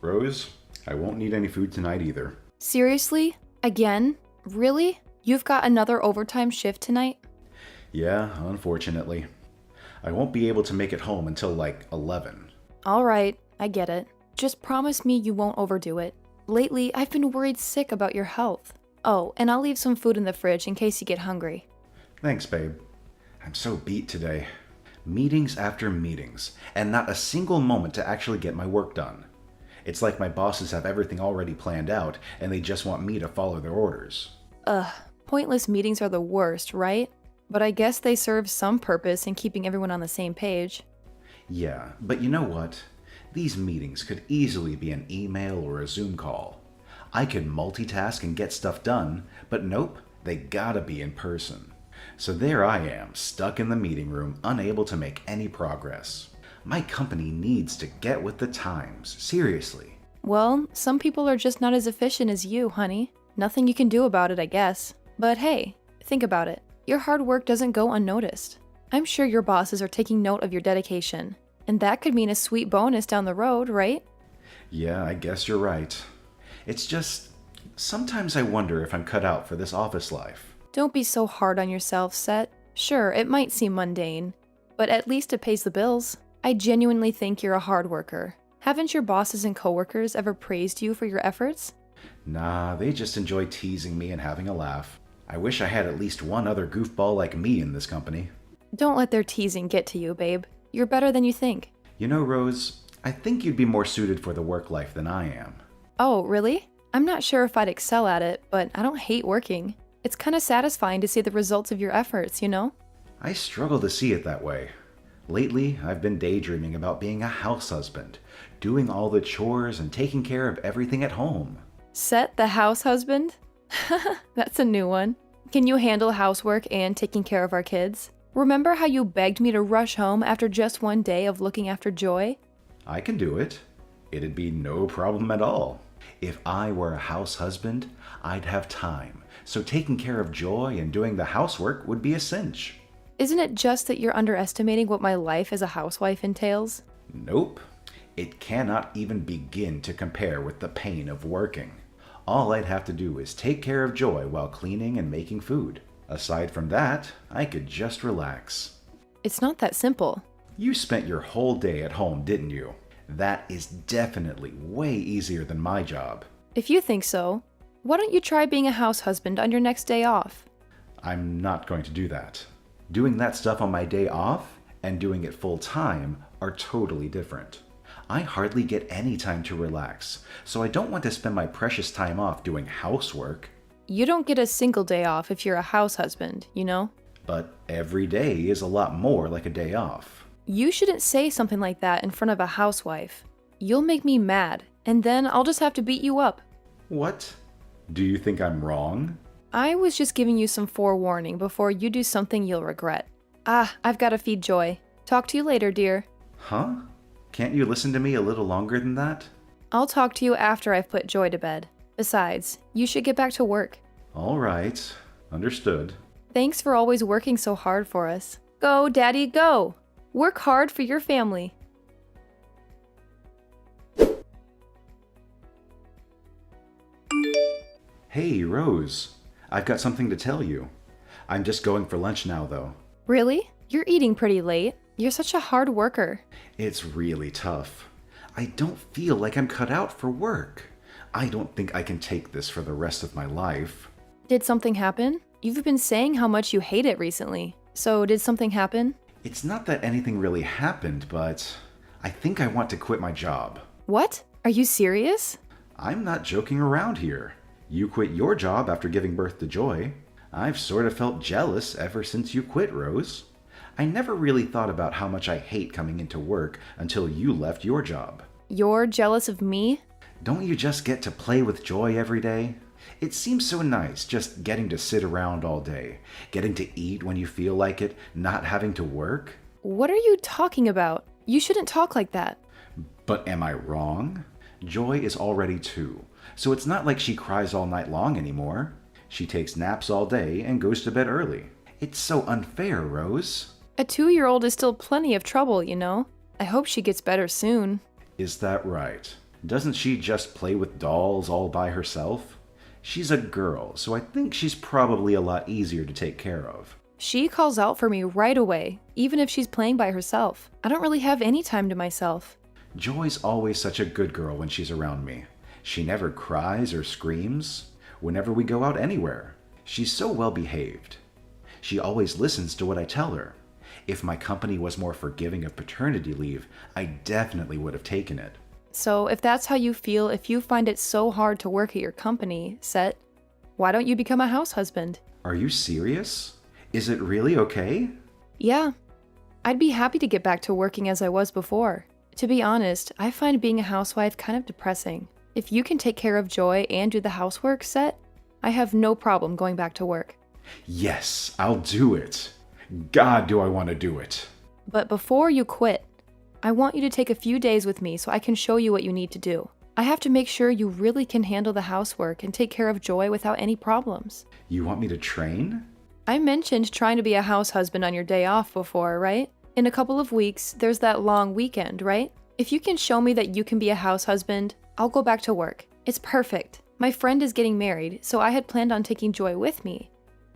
Rose, I won't need any food tonight either. Seriously? Again? Really? You've got another overtime shift tonight? Yeah, unfortunately. I won't be able to make it home until like 11. Alright, I get it. Just promise me you won't overdo it. Lately, I've been worried sick about your health. Oh, and I'll leave some food in the fridge in case you get hungry. Thanks, babe. I'm so beat today. Meetings after meetings, and not a single moment to actually get my work done. It's like my bosses have everything already planned out, and they just want me to follow their orders. Pointless meetings are the worst, right? But I guess they serve some purpose in keeping everyone on the same page. Yeah, but you know what? These meetings could easily be an email or a Zoom call. I could multitask and get stuff done, but nope, they gotta be in person. So there I am, stuck in the meeting room, unable to make any progress. My company needs to get with the times, seriously. Well, some people are just not as efficient as you, honey. Nothing you can do about it, I guess. But hey, think about it. Your hard work doesn't go unnoticed. I'm sure your bosses are taking note of your dedication. And that could mean a sweet bonus down the road, right? Yeah, I guess you're right. It's just, sometimes I wonder if I'm cut out for this office life. Don't be so hard on yourself, Set. Sure, it might seem mundane, but at least it pays the bills. I genuinely think you're a hard worker. Haven't your bosses and coworkers ever praised you for your efforts? Nah, they just enjoy teasing me and having a laugh. I wish I had at least one other goofball like me in this company. Don't let their teasing get to you, babe. You're better than you think. You know, Rose, I think you'd be more suited for the work life than I am. Oh, really? I'm not sure if I'd excel at it, but I don't hate working. It's kind of satisfying to see the results of your efforts, you know? I struggle to see it that way. Lately, I've been daydreaming about being a house husband, doing all the chores and taking care of everything at home. Set the house husband? That's a new one. Can you handle housework and taking care of our kids? Remember how you begged me to rush home after just one day of looking after Joy? I can do it. It'd be no problem at all. If I were a house husband, I'd have time, so taking care of Joy and doing the housework would be a cinch. Isn't it just that you're underestimating what my life as a housewife entails? Nope. It cannot even begin to compare with the pain of working. All I'd have to do is take care of Joy while cleaning and making food. Aside from that, I could just relax. It's not that simple. You spent your whole day at home, didn't you? That is definitely way easier than my job. If you think so, why don't you try being a house husband on your next day off? I'm not going to do that. Doing that stuff on my day off and doing it full time are totally different. I hardly get any time to relax, so I don't want to spend my precious time off doing housework. You don't get a single day off if you're a house husband, you know? But every day is a lot more like a day off. You shouldn't say something like that in front of a housewife. You'll make me mad, and then I'll just have to beat you up. What? Do you think I'm wrong? I was just giving you some forewarning before you do something you'll regret. I've got to feed Joy. Talk to you later, dear. Huh? Can't you listen to me a little longer than that? I'll talk to you after I've put Joy to bed. Besides, you should get back to work. All right. Understood. Thanks for always working so hard for us. Go, Daddy, go! Work hard for your family. Hey, Rose. I've got something to tell you. I'm just going for lunch now, though. Really? You're eating pretty late. You're such a hard worker. It's really tough. I don't feel like I'm cut out for work. I don't think I can take this for the rest of my life. Did something happen? You've been saying how much you hate it recently. So did something happen? It's not that anything really happened, but I think I want to quit my job. What? Are you serious? I'm not joking around here. You quit your job after giving birth to Joy. I've sort of felt jealous ever since you quit, Rose. I never really thought about how much I hate coming into work until you left your job. You're jealous of me? Don't you just get to play with Joy every day? It seems so nice just getting to sit around all day, getting to eat when you feel like it, not having to work. What are you talking about? You shouldn't talk like that. But am I wrong? Joy is already 2, so it's not like she cries all night long anymore. She takes naps all day and goes to bed early. It's so unfair, Rose. A 2-year-old is still plenty of trouble, you know. I hope she gets better soon. Is that right? Doesn't she just play with dolls all by herself? She's a girl, so I think she's probably a lot easier to take care of. She calls out for me right away, even if she's playing by herself. I don't really have any time to myself. Joy's always such a good girl when she's around me. She never cries or screams whenever we go out anywhere. She's so well behaved. She always listens to what I tell her. If my company was more forgiving of paternity leave, I definitely would have taken it. So if that's how you feel, if you find it so hard to work at your company, Set, why don't you become a house husband? Are you serious? Is it really okay? Yeah. I'd be happy to get back to working as I was before. To be honest, I find being a housewife kind of depressing. If you can take care of Joy and do the housework, Set, I have no problem going back to work. Yes, I'll do it. God, do I want to do it. But before you quit, I want you to take a few days with me so I can show you what you need to do. I have to make sure you really can handle the housework and take care of Joy without any problems. You want me to train? I mentioned trying to be a house husband on your day off before, right? In a couple of weeks, there's that long weekend, right? If you can show me that you can be a house husband, I'll go back to work. It's perfect. My friend is getting married, so I had planned on taking Joy with me.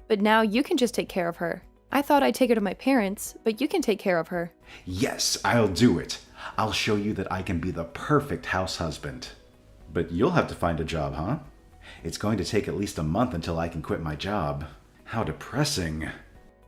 But now you can just take care of her. I thought I'd take her to my parents, but you can take care of her. Yes, I'll do it. I'll show you that I can be the perfect house husband. But you'll have to find a job, huh? It's going to take at least a month until I can quit my job. How depressing.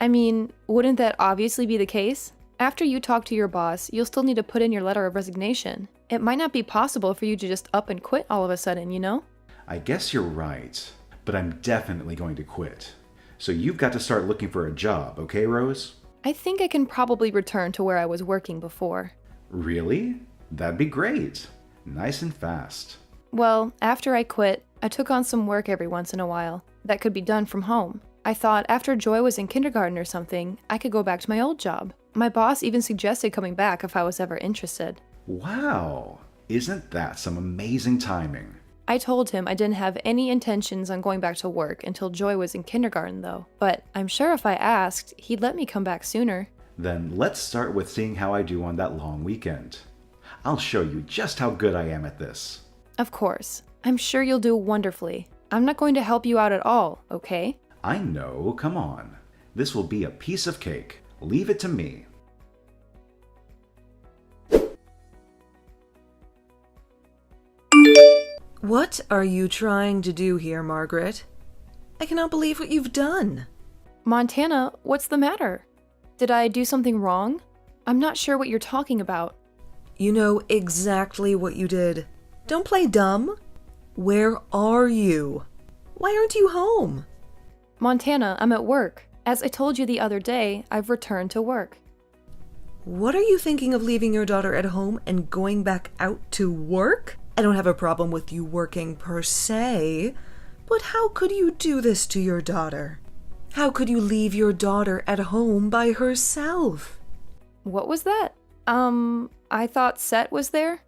I mean, wouldn't that obviously be the case? After you talk to your boss, you'll still need to put in your letter of resignation. It might not be possible for you to just up and quit all of a sudden, you know? I guess you're right, but I'm definitely going to quit. So you've got to start looking for a job, okay, Rose? I think I can probably return to where I was working before. Really? That'd be great. Nice and fast. Well, after I quit, I took on some work every once in a while that could be done from home. I thought after Joy was in kindergarten or something, I could go back to my old job. My boss even suggested coming back if I was ever interested. Wow! Isn't that some amazing timing? I told him I didn't have any intentions on going back to work until Joy was in kindergarten, though. But I'm sure if I asked, he'd let me come back sooner. Then let's start with seeing how I do on that long weekend. I'll show you just how good I am at this. Of course. I'm sure you'll do wonderfully. I'm not going to help you out at all, okay? I know, come on. This will be a piece of cake. Leave it to me. What are you trying to do here, Margaret? I cannot believe what you've done. Montana, what's the matter? Did I do something wrong? I'm not sure what you're talking about. You know exactly what you did. Don't play dumb. Where are you? Why aren't you home? Montana, I'm at work. As I told you the other day, I've returned to work. What are you thinking of leaving your daughter at home and going back out to work? I don't have a problem with you working per se, but how could you do this to your daughter? How could you leave your daughter at home by herself? What was that? I thought Set was there?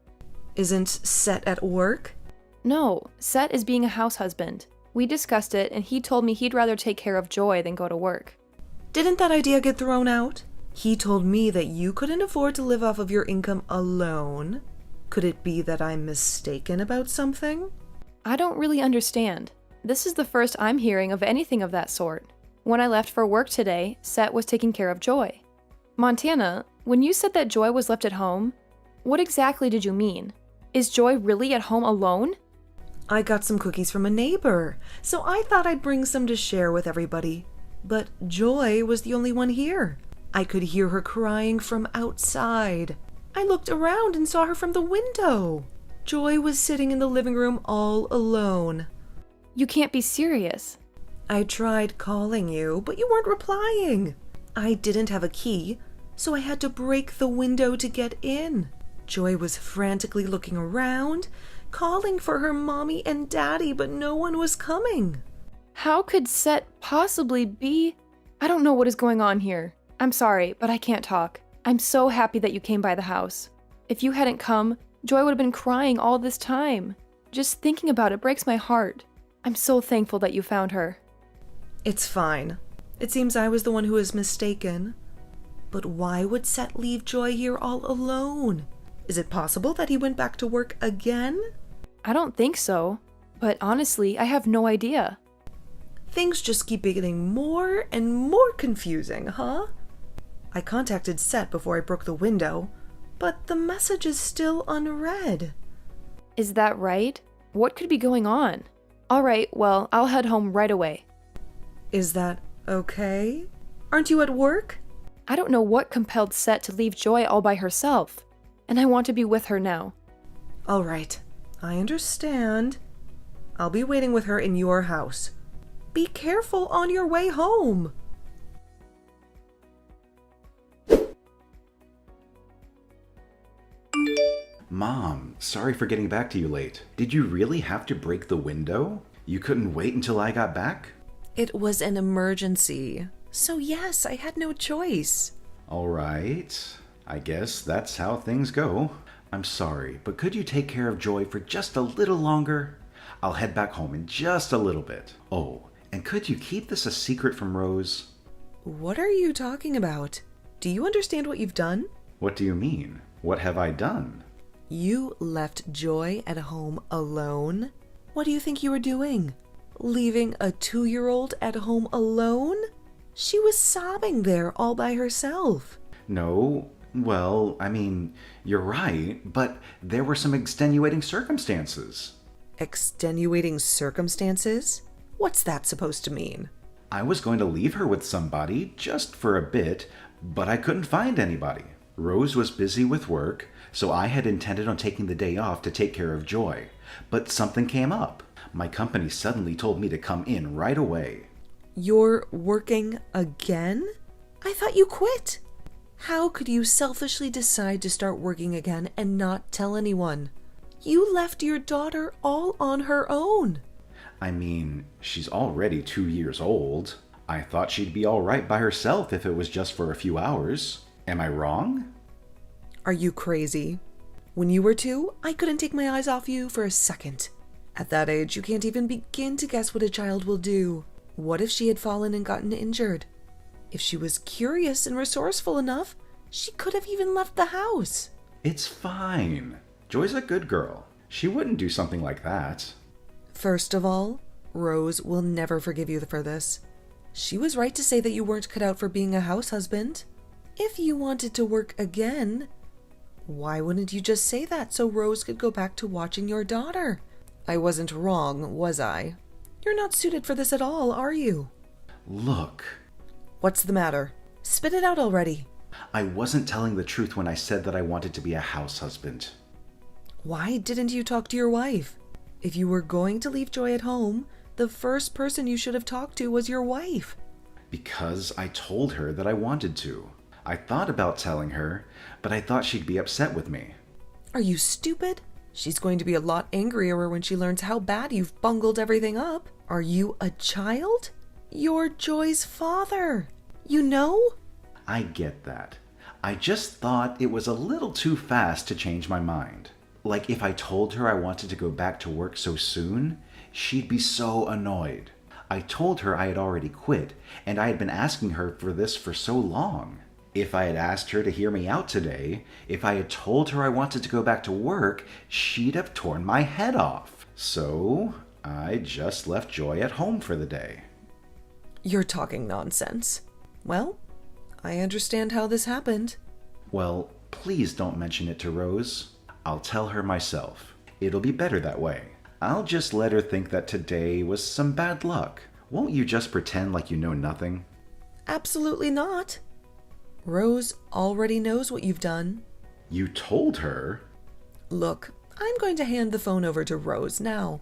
Isn't Set at work? No, Set is being a house husband. We discussed it, and he told me he'd rather take care of Joy than go to work. Didn't that idea get thrown out? He told me that you couldn't afford to live off of your income alone. Could it be that I'm mistaken about something? I don't really understand. This is the first I'm hearing of anything of that sort. When I left for work today, Set was taking care of Joy. Montana, when you said that Joy was left at home, what exactly did you mean? Is Joy really at home alone? I got some cookies from a neighbor, so I thought I'd bring some to share with everybody. But Joy was the only one here. I could hear her crying from outside. I looked around and saw her from the window. Joy was sitting in the living room all alone. You can't be serious. I tried calling you, but you weren't replying. I didn't have a key, so I had to break the window to get in. Joy was frantically looking around, calling for her mommy and daddy, but no one was coming. How could Set possibly be? I don't know what is going on here. I'm sorry, but I can't talk. I'm so happy that you came by the house. If you hadn't come, Joy would have been crying all this time. Just thinking about it breaks my heart. I'm so thankful that you found her. It's fine. It seems I was the one who was mistaken. But why would Set leave Joy here all alone? Is it possible that he went back to work again? I don't think so. But honestly, I have no idea. Things just keep getting more and more confusing, huh? I contacted Seth before I broke the window, but the message is still unread. Is that right? What could be going on? Alright, well, I'll head home right away. Is that okay? Aren't you at work? I don't know what compelled Set to leave Joy all by herself, and I want to be with her now. All right, I understand. I'll be waiting with her in your house. Be careful on your way home. Mom, sorry for getting back to you late. Did you really have to break the window? You couldn't wait until I got back? It was an emergency. So yes, I had no choice. All right. I guess that's how things go. I'm sorry, but could you take care of Joy for just a little longer? I'll head back home in just a little bit. Oh, and could you keep this a secret from Rose? What are you talking about? Do you understand what you've done? What do you mean? What have I done? You left Joy at home alone? What do you think you were doing? Leaving a 2-year-old at home alone? She was sobbing there all by herself. No, well, I mean, you're right, but there were some extenuating circumstances. Extenuating circumstances? What's that supposed to mean? I was going to leave her with somebody, just for a bit, but I couldn't find anybody. Rose was busy with work, so I had intended on taking the day off to take care of Joy. But something came up. My company suddenly told me to come in right away. You're working again? I thought you quit. How could you selfishly decide to start working again and not tell anyone? You left your daughter all on her own. I mean, she's already 2 years old. I thought she'd be all right by herself if it was just for a few hours. Am I wrong? Are you crazy? When you were 2, I couldn't take my eyes off you for a second. At that age, you can't even begin to guess what a child will do. What if she had fallen and gotten injured? If she was curious and resourceful enough, she could have even left the house. It's fine. Joy's a good girl. She wouldn't do something like that. First of all, Rose will never forgive you for this. She was right to say that you weren't cut out for being a house husband. If you wanted to work again, why wouldn't you just say that so Rose could go back to watching your daughter? I wasn't wrong, was I? You're not suited for this at all, are you? Look. What's the matter? Spit it out already. I wasn't telling the truth when I said that I wanted to be a house husband. Why didn't you talk to your wife? If you were going to leave Joy at home, the first person you should have talked to was your wife. Because I told her that I wanted to. I thought about telling her, but I thought she'd be upset with me. Are you stupid? She's going to be a lot angrier when she learns how bad you've bungled everything up. Are you a child? You're Joy's father. You know? I get that. I just thought it was a little too fast to change my mind. Like if I told her I wanted to go back to work so soon, she'd be so annoyed. I told her I had already quit, and I had been asking her for this for so long. If I had asked her to hear me out today, if I had told her I wanted to go back to work, she'd have torn my head off. So I just left Joy at home for the day. You're talking nonsense. Well, I understand how this happened. Well, please don't mention it to Rose. I'll tell her myself. It'll be better that way. I'll just let her think that today was some bad luck. Won't you just pretend like you know nothing? Absolutely not. Rose already knows what you've done. You told her? Look, I'm going to hand the phone over to Rose now.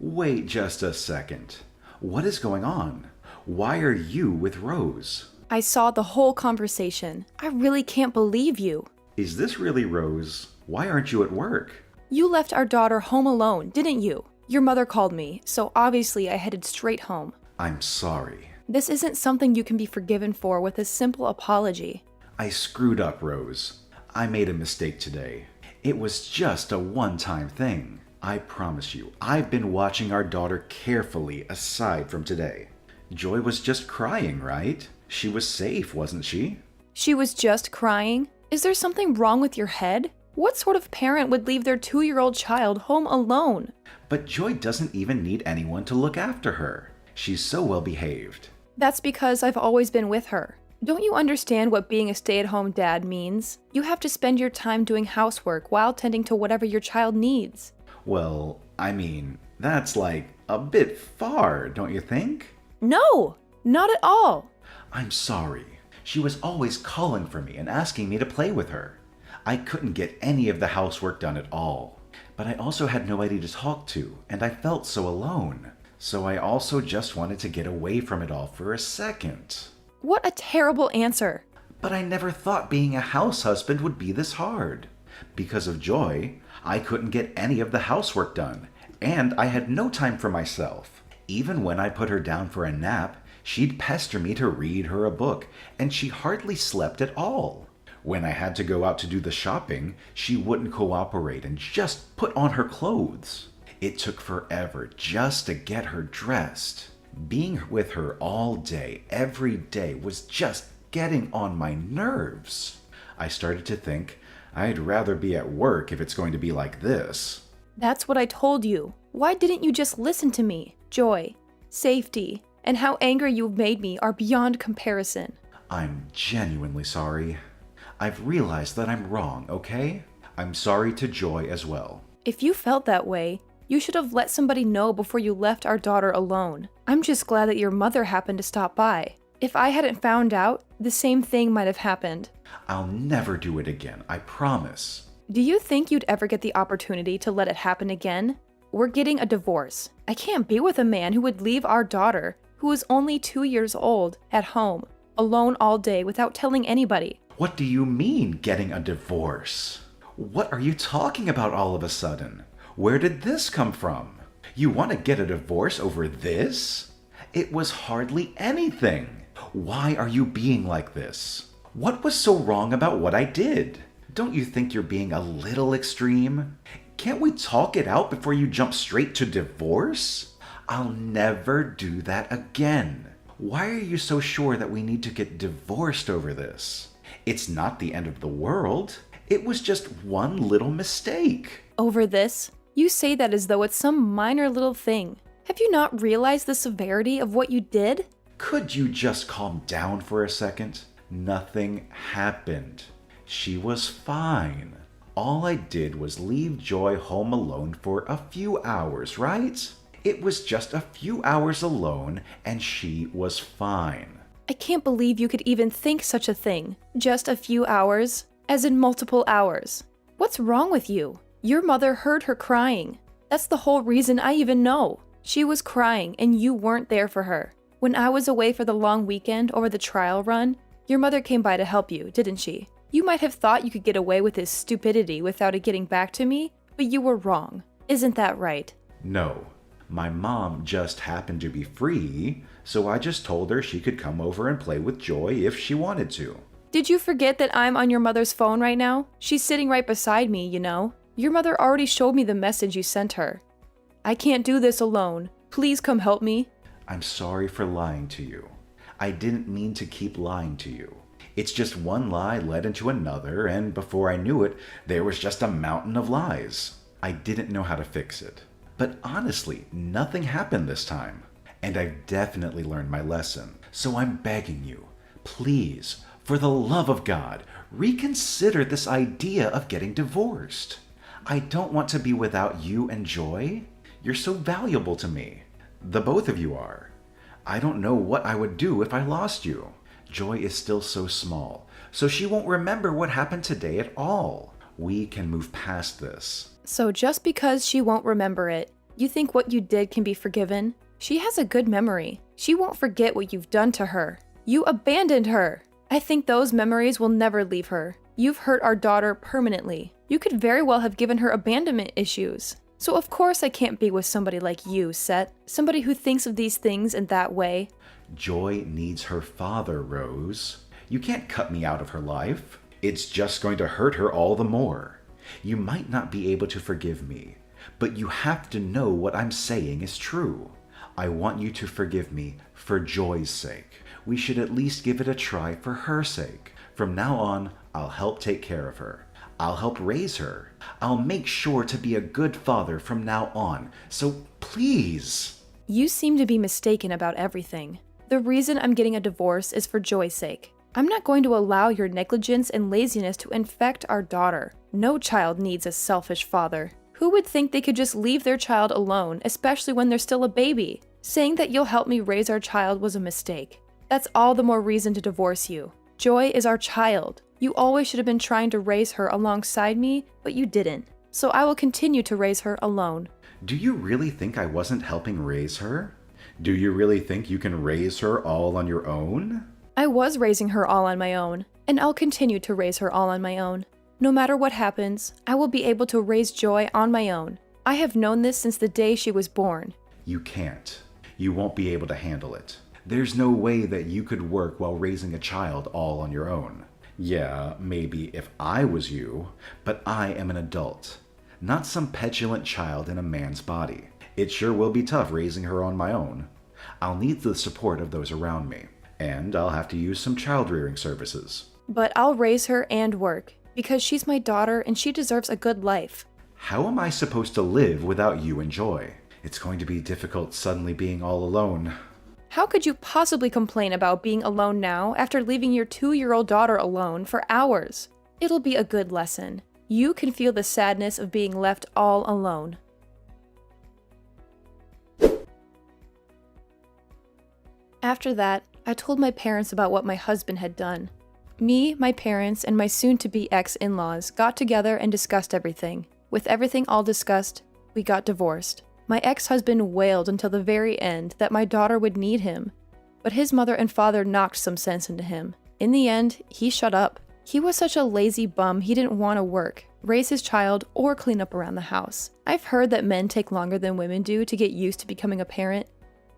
Wait just a second. What is going on? Why are you with Rose? I saw the whole conversation. I really can't believe you. Is this really Rose? Why aren't you at work? You left our daughter home alone, didn't you? Your mother called me, so obviously I headed straight home. I'm sorry. This isn't something you can be forgiven for with a simple apology. I screwed up, Rose. I made a mistake today. It was just a one-time thing. I promise you, I've been watching our daughter carefully aside from today. Joy was just crying, right? She was safe, wasn't she? She was just crying? Is there something wrong with your head? What sort of parent would leave their 2-year-old child home alone? But Joy doesn't even need anyone to look after her. She's so well behaved. That's because I've always been with her. Don't you understand what being a stay-at-home dad means? You have to spend your time doing housework while tending to whatever your child needs. Well, I mean, that's like a bit far, don't you think? No, not at all. I'm sorry. She was always calling for me and asking me to play with her. I couldn't get any of the housework done at all. But I also had nobody to talk to, and I felt so alone. So I also just wanted to get away from it all for a second. What a terrible answer. But I never thought being a house husband would be this hard. Because of Joy, I couldn't get any of the housework done, and I had no time for myself. Even when I put her down for a nap, she'd pester me to read her a book, and she hardly slept at all. When I had to go out to do the shopping, she wouldn't cooperate and just put on her clothes. It took forever just to get her dressed. Being with her all day, every day, was just getting on my nerves. I started to think, I'd rather be at work if it's going to be like this. That's what I told you. Why didn't you just listen to me? Joy, safety, and how angry you've made me are beyond comparison. I'm genuinely sorry. I've realized that I'm wrong, okay? I'm sorry to Joy as well. If you felt that way, you should have let somebody know before you left our daughter alone. I'm just glad that your mother happened to stop by. If I hadn't found out, the same thing might have happened. I'll never do it again, I promise. Do you think you'd ever get the opportunity to let it happen again? We're getting a divorce. I can't be with a man who would leave our daughter, who is only 2 years old, at home, alone all day without telling anybody. What do you mean, getting a divorce? What are you talking about all of a sudden? Where did this come from? You want to get a divorce over this? It was hardly anything. Why are you being like this? What was so wrong about what I did? Don't you think you're being a little extreme? Can't we talk it out before you jump straight to divorce? I'll never do that again. Why are you so sure that we need to get divorced over this? It's not the end of the world. It was just one little mistake. Over this? You say that as though it's some minor little thing. Have you not realized the severity of what you did? Could you just calm down for a second? Nothing happened. She was fine. All I did was leave Joy home alone for a few hours, right? It was just a few hours alone, and she was fine. I can't believe you could even think such a thing. Just a few hours, as in multiple hours. What's wrong with you? Your mother heard her crying. That's the whole reason I even know. She was crying and you weren't there for her. When I was away for the long weekend over the trial run, your mother came by to help you, didn't she? You might have thought you could get away with this stupidity without it getting back to me, but you were wrong. Isn't that right? No. My mom just happened to be free, so I just told her she could come over and play with Joy if she wanted to. Did you forget that I'm on your mother's phone right now? She's sitting right beside me, you know. Your mother already showed me the message you sent her. I can't do this alone. Please come help me. I'm sorry for lying to you. I didn't mean to keep lying to you. It's just one lie led into another, and before I knew it, there was just a mountain of lies. I didn't know how to fix it. But honestly, nothing happened this time. And I've definitely learned my lesson. So I'm begging you, please, for the love of God, reconsider this idea of getting divorced. I don't want to be without you and Joy. You're so valuable to me. The both of you are. I don't know what I would do if I lost you. Joy is still so small, so she won't remember what happened today at all. We can move past this. So just because she won't remember it, you think what you did can be forgiven? She has a good memory. She won't forget what you've done to her. You abandoned her. I think those memories will never leave her. You've hurt our daughter permanently. You could very well have given her abandonment issues. So of course I can't be with somebody like you, Seth. Somebody who thinks of these things in that way. Joy needs her father, Rose. You can't cut me out of her life. It's just going to hurt her all the more. You might not be able to forgive me, but you have to know what I'm saying is true. I want you to forgive me for Joy's sake. We should at least give it a try for her sake. From now on, I'll help take care of her. I'll help raise her. I'll make sure to be a good father from now on. So please. You seem to be mistaken about everything. The reason I'm getting a divorce is for Joy's sake. I'm not going to allow your negligence and laziness to infect our daughter. No child needs a selfish father. Who would think they could just leave their child alone, especially when they're still a baby? Saying that you'll help me raise our child was a mistake. That's all the more reason to divorce you. Joy is our child. You always should have been trying to raise her alongside me, but you didn't. So I will continue to raise her alone. Do you really think I wasn't helping raise her? Do you really think you can raise her all on your own? I was raising her all on my own, and I'll continue to raise her all on my own. No matter what happens, I will be able to raise Joy on my own. I have known this since the day she was born. You can't. You won't be able to handle it. There's no way that you could work while raising a child all on your own. Yeah, maybe if I was you, but I am an adult, not some petulant child in a man's body. It sure will be tough raising her on my own. I'll need the support of those around me, and I'll have to use some child-rearing services. But I'll raise her and work, because she's my daughter and she deserves a good life. How am I supposed to live without you and Joy? It's going to be difficult suddenly being all alone. How could you possibly complain about being alone now after leaving your 2-year-old daughter alone for hours? It'll be a good lesson. You can feel the sadness of being left all alone. After that, I told my parents about what my husband had done. Me, my parents, and my soon-to-be ex-in-laws got together and discussed everything. With everything all discussed, we got divorced. My ex-husband wailed until the very end that my daughter would need him, but his mother and father knocked some sense into him. In the end, he shut up. He was such a lazy bum he didn't want to work, raise his child, or clean up around the house. I've heard that men take longer than women do to get used to becoming a parent,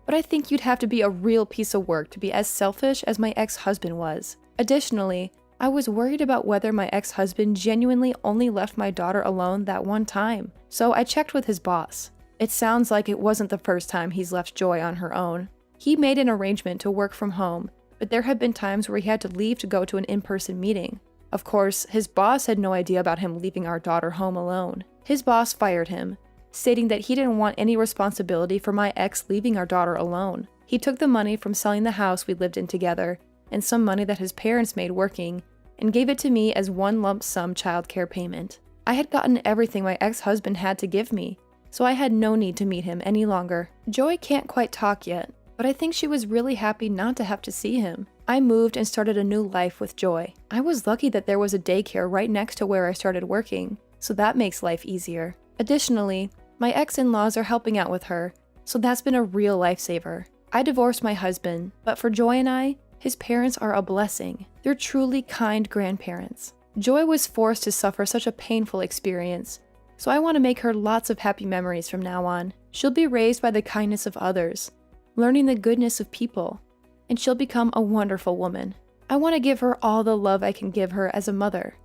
but I think you'd have to be a real piece of work to be as selfish as my ex-husband was. Additionally, I was worried about whether my ex-husband genuinely only left my daughter alone that one time, so I checked with his boss. It sounds like it wasn't the first time he's left Joy on her own. He made an arrangement to work from home, but there had been times where he had to leave to go to an in-person meeting. Of course, his boss had no idea about him leaving our daughter home alone. His boss fired him, stating that he didn't want any responsibility for my ex leaving our daughter alone. He took the money from selling the house we lived in together, and some money that his parents made working, and gave it to me as one lump sum childcare payment. I had gotten everything my ex-husband had to give me, so I had no need to meet him any longer. Joy can't quite talk yet, but I think she was really happy not to have to see him. I moved and started a new life with Joy. I was lucky that there was a daycare right next to where I started working, so that makes life easier. Additionally, my ex-in-laws are helping out with her, so that's been a real lifesaver. I divorced my husband, but for Joy and I, his parents are a blessing. They're truly kind grandparents. Joy was forced to suffer such a painful experience, so I want to make her lots of happy memories from now on. She'll be raised by the kindness of others, learning the goodness of people, and she'll become a wonderful woman. I want to give her all the love I can give her as a mother.